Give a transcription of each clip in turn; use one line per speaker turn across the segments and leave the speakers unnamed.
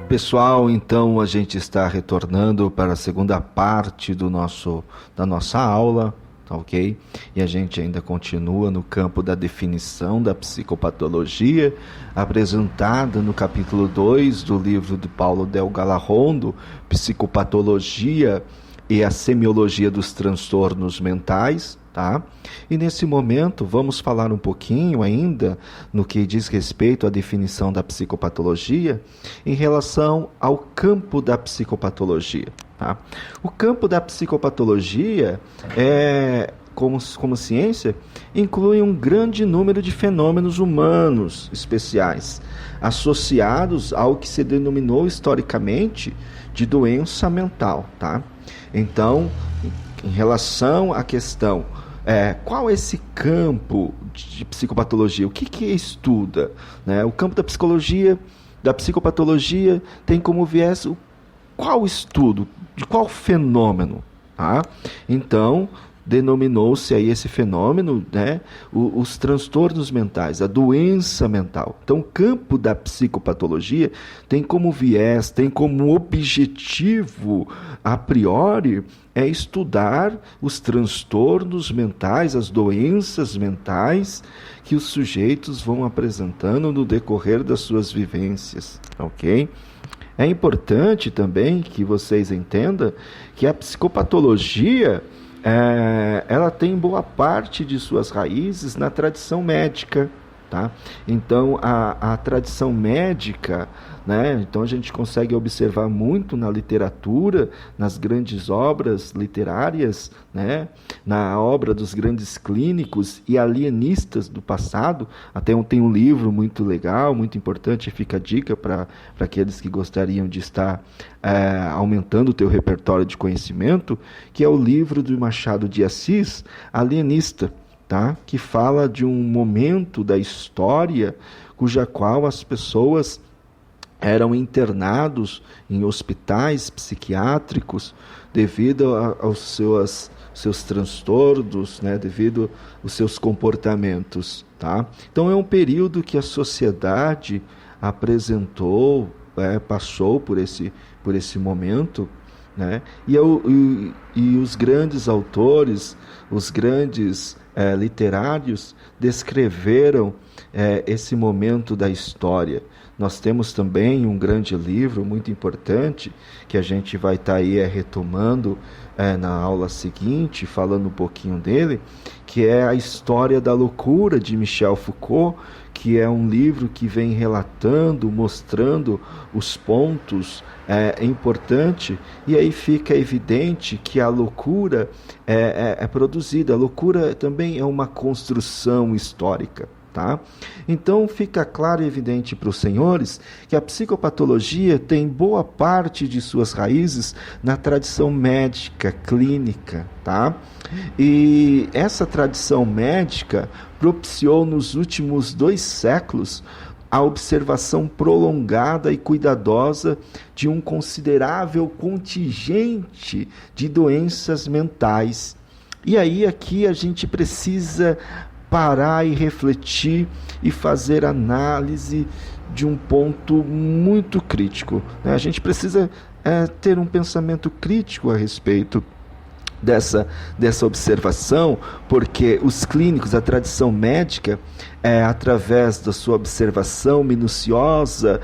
Pessoal, então a gente está retornando para a segunda parte da nossa aula, tá ok? E a gente ainda continua no campo da definição da psicopatologia, apresentada no capítulo 2 do livro de Paulo Del Galarrondo, Psicopatologia e a Semiologia dos Transtornos Mentais, tá? E nesse momento vamos falar um pouquinho ainda no que diz respeito à definição da psicopatologia em relação ao campo da psicopatologia, tá? O campo da psicopatologia como ciência inclui um grande número de fenômenos humanos especiais associados ao que se denominou historicamente de doença mental, tá? Então, em relação à questão, qual é esse campo de psicopatologia? O que estuda? Né? O campo da psicologia, da psicopatologia, tem como viés qual estudo, de qual fenômeno? Tá? Então, denominou-se aí esse fenômeno, né, os transtornos mentais, a doença mental. Então, o campo da psicopatologia tem como viés, tem como objetivo, a priori, estudar os transtornos mentais, as doenças mentais que os sujeitos vão apresentando no decorrer das suas vivências, ok? É importante também que vocês entendam que a psicopatologia ela tem boa parte de suas raízes na tradição médica, tá? Então, a tradição médica, né? Então a gente consegue observar muito na literatura, nas grandes obras literárias, né? Na obra dos grandes clínicos e alienistas do passado. Até tem um livro muito legal, muito importante, fica a dica para aqueles que gostariam de estar aumentando o teu repertório de conhecimento, que é o livro do Machado de Assis, Alienista, tá? Que fala de um momento da história cuja qual as pessoas eram internados em hospitais psiquiátricos devido aos seus transtornos, né? Devido aos seus comportamentos, tá? Então é um período que a sociedade apresentou, passou por esse momento, né? E os grandes autores, os grandes literários descreveram esse momento da história. Nós temos também um grande livro muito importante que a gente vai estar aí retomando na aula seguinte, falando um pouquinho dele, que é a História da Loucura, de Michel Foucault, que é um livro que vem relatando, mostrando os pontos importantes, e aí fica evidente que a loucura é produzida. A loucura também é uma construção histórica. Tá? Então fica claro e evidente para os senhores que a psicopatologia tem boa parte de suas raízes na tradição médica, clínica, tá? E essa tradição médica propiciou nos últimos 2 séculos a observação prolongada e cuidadosa de um considerável contingente de doenças mentais. E aí aqui a gente precisa parar e refletir e fazer análise de um ponto muito crítico, né? A gente precisa ter um pensamento crítico a respeito dessa observação, porque os clínicos, a tradição médica, através da sua observação minuciosa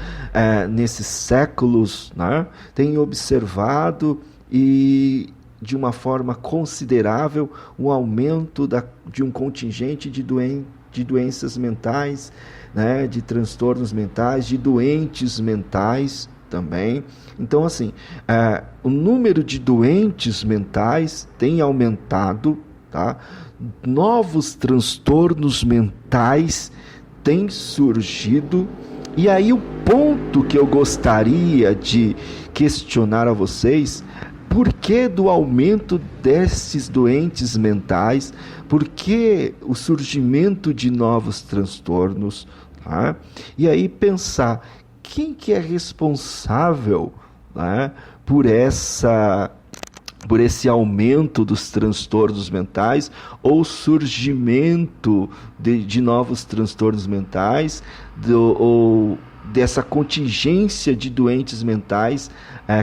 nesses séculos, né, tem observado e de uma forma considerável um aumento de um contingente de doenças mentais, né, de transtornos mentais, de doentes mentais também. Então, assim, o número de doentes mentais tem aumentado, tá? Novos transtornos mentais têm surgido. E aí o ponto que eu gostaria de questionar a vocês: por que do aumento desses doentes mentais? Por que o surgimento de novos transtornos? Tá? E aí pensar, quem que é responsável, né, por esse aumento dos transtornos mentais ou surgimento de novos transtornos mentais, ou dessa contingência de doentes mentais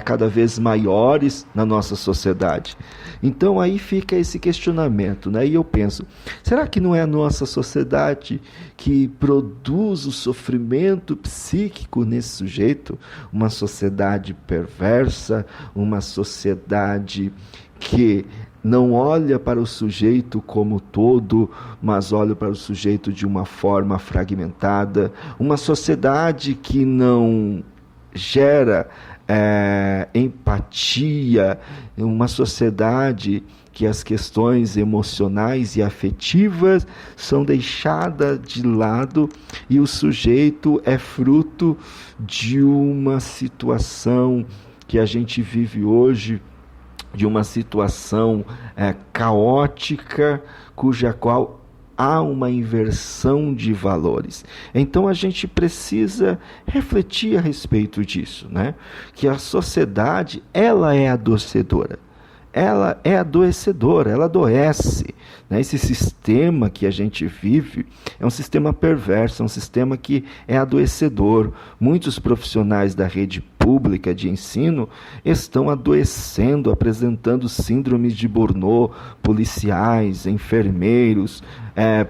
cada vez maiores na nossa sociedade. Então aí fica esse questionamento, né? E eu penso, será que não é a nossa sociedade que produz o sofrimento psíquico nesse sujeito? Uma sociedade perversa, uma sociedade que não olha para o sujeito como todo, mas olha para o sujeito de uma forma fragmentada, uma sociedade que não gera empatia, uma sociedade que as questões emocionais e afetivas são deixadas de lado e o sujeito é fruto de uma situação que a gente vive hoje, de uma situação caótica, cuja qual há uma inversão de valores. Então a gente precisa refletir a respeito disso, né? Que a sociedade, ela é adoecedora. Ela é adoecedora, ela adoece. Né? Esse sistema que a gente vive é um sistema perverso, é um sistema que é adoecedor. Muitos profissionais da rede pública de ensino estão adoecendo, apresentando síndromes de Burnout, policiais, enfermeiros,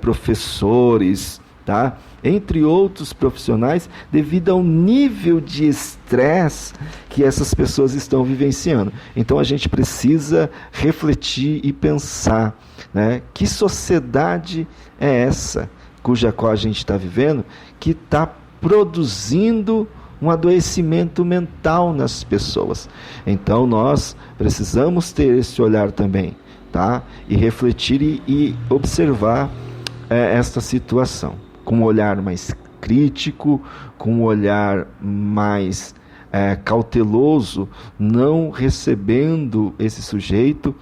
professores, tá? Entre outros profissionais, devido ao nível de estresse que essas pessoas estão vivenciando. Então a gente precisa refletir e pensar, né? Que sociedade é essa, cuja qual a gente está vivendo, que está produzindo um adoecimento mental nas pessoas. Então nós precisamos ter esse olhar também, tá? E refletir e observar esta situação com um olhar mais crítico, com um olhar mais cauteloso, não recebendo esse sujeito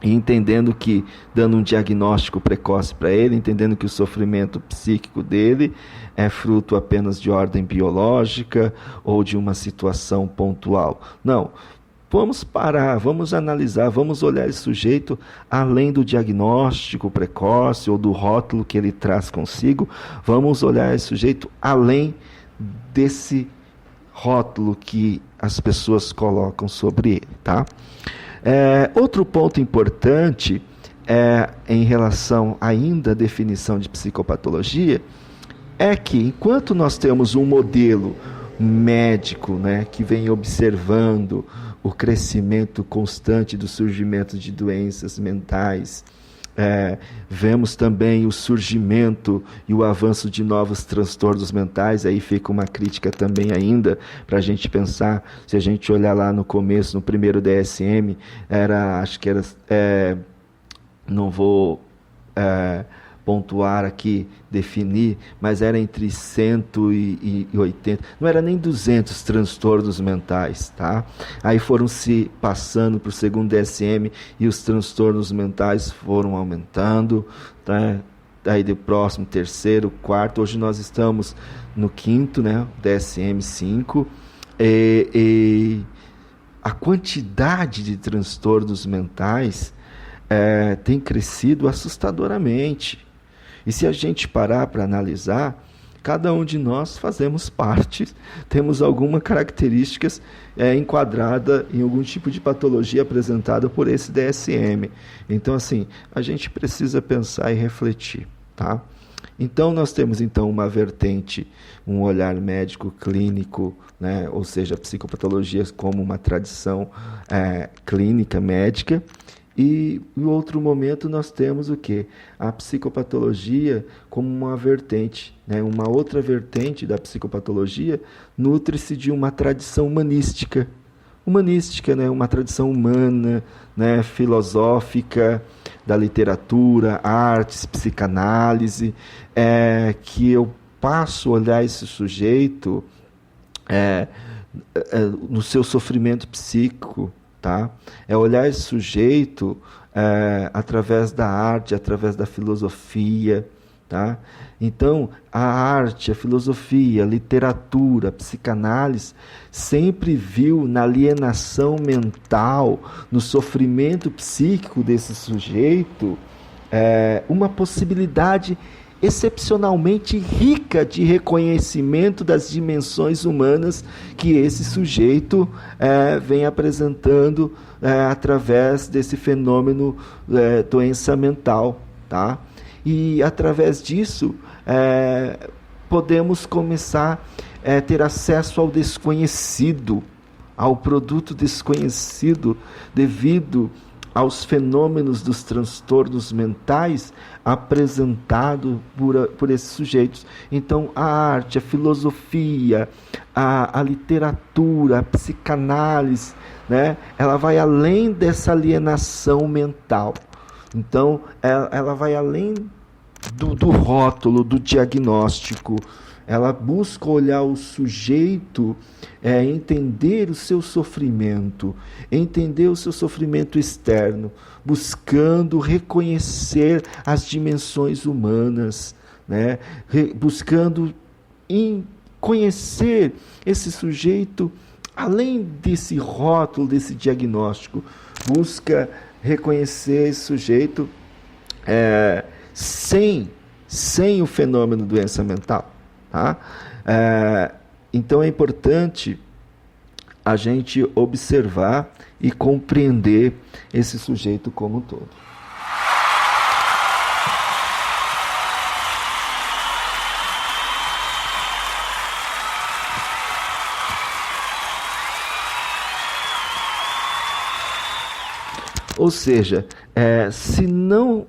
e entendendo que, dando um diagnóstico precoce para ele, entendendo que o sofrimento psíquico dele é fruto apenas de ordem biológica ou de uma situação pontual. Não, vamos parar, vamos analisar, vamos olhar esse sujeito além do diagnóstico precoce ou do rótulo que ele traz consigo, vamos olhar esse sujeito além desse rótulo que as pessoas colocam sobre ele, tá? Outro ponto importante em relação ainda à definição de psicopatologia é que, enquanto nós temos um modelo médico, né, que vem observando o crescimento constante do surgimento de doenças mentais, vemos também o surgimento e o avanço de novos transtornos mentais. Aí fica uma crítica também ainda para a gente pensar, se a gente olhar lá no começo, no primeiro DSM, não vou pontuar aqui, definir, mas era entre 180, não era nem 200 transtornos mentais, tá? Aí foram se passando para o segundo DSM e os transtornos mentais foram aumentando, tá? Aí do próximo, terceiro, quarto, hoje nós estamos no quinto, né? DSM-5, e a quantidade de transtornos mentais tem crescido assustadoramente. E se a gente parar para analisar, cada um de nós fazemos parte, temos alguma características enquadrada em algum tipo de patologia apresentada por esse DSM. Então, assim, a gente precisa pensar e refletir, tá? Então, nós temos uma vertente, um olhar médico clínico, né? Ou seja, a psicopatologia como uma tradição clínica médica. E em outro momento nós temos o quê? A psicopatologia como uma vertente, né? Uma outra vertente da psicopatologia nutre-se de uma tradição humanística, né? Uma tradição humana, né? Filosófica, da literatura, artes, psicanálise, que eu passo a olhar esse sujeito no seu sofrimento psíquico, tá? É olhar esse sujeito através da arte, através da filosofia, tá? Então, a arte, a filosofia, a literatura, a psicanálise sempre viu na alienação mental, no sofrimento psíquico desse sujeito, uma possibilidade excepcionalmente rica de reconhecimento das dimensões humanas que esse sujeito vem apresentando através desse fenômeno doença mental, tá? E através disso podemos começar a ter acesso ao desconhecido, ao produto desconhecido, devido aos fenômenos dos transtornos mentais apresentados por esses sujeitos. Então, a arte, a filosofia, a literatura, a psicanálise, né, ela vai além dessa alienação mental. Então, ela vai além do rótulo, do diagnóstico. Ela busca olhar o sujeito, entender o seu sofrimento externo, buscando reconhecer as dimensões humanas, né? Buscando conhecer esse sujeito além desse rótulo, desse diagnóstico. Busca reconhecer esse sujeito sem o fenômeno doença mental. Tá? Então é importante a gente observar e compreender esse sujeito como um todo. Ou seja, se não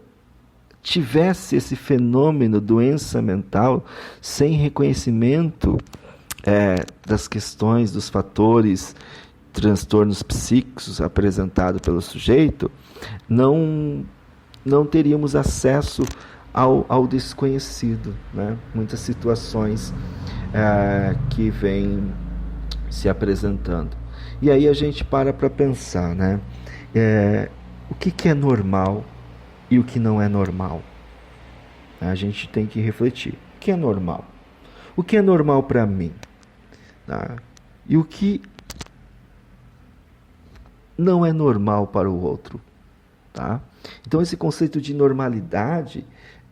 tivesse esse fenômeno, doença mental, sem reconhecimento das questões, dos fatores, transtornos psíquicos apresentados pelo sujeito, não teríamos acesso ao desconhecido, né? Muitas situações que vêm se apresentando. E aí a gente para pensar, né? O que é normal e o que não é normal. A gente tem que refletir. O que é normal? O que é normal para mim? Tá? E o que não é normal para o outro? Tá? Então, esse conceito de normalidade,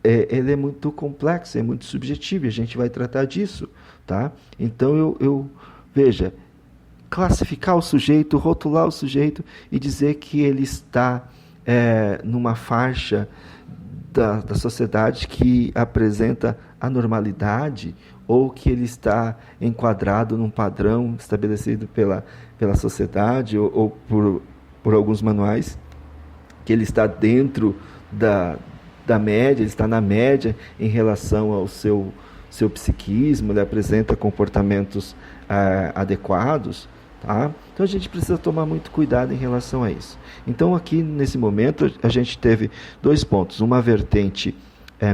ele é muito complexo, é muito subjetivo, e a gente vai tratar disso. Tá? Então, veja, classificar o sujeito, rotular o sujeito e dizer que ele está numa faixa da sociedade que apresenta a normalidade, ou que ele está enquadrado num padrão estabelecido pela sociedade ou por alguns manuais, que ele está dentro da média, ele está na média em relação ao seu psiquismo, ele apresenta comportamentos adequados. Tá? Então a gente precisa tomar muito cuidado em relação a isso. Então aqui nesse momento a gente teve 2 pontos, uma vertente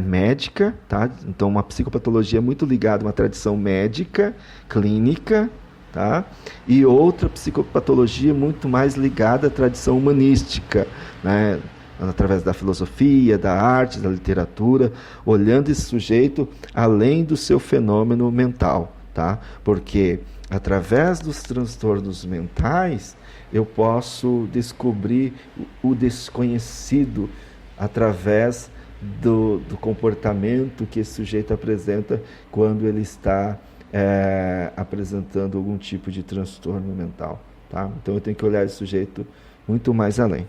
médica, tá? Então uma psicopatologia muito ligada a uma tradição médica, clínica, tá? E outra psicopatologia muito mais ligada à tradição humanística, né? Através da filosofia, da arte, da literatura, olhando esse sujeito além do seu fenômeno mental, tá? Porque através dos transtornos mentais, eu posso descobrir o desconhecido através do comportamento que esse sujeito apresenta quando ele está apresentando algum tipo de transtorno mental. Tá? Então eu tenho que olhar esse sujeito muito mais além.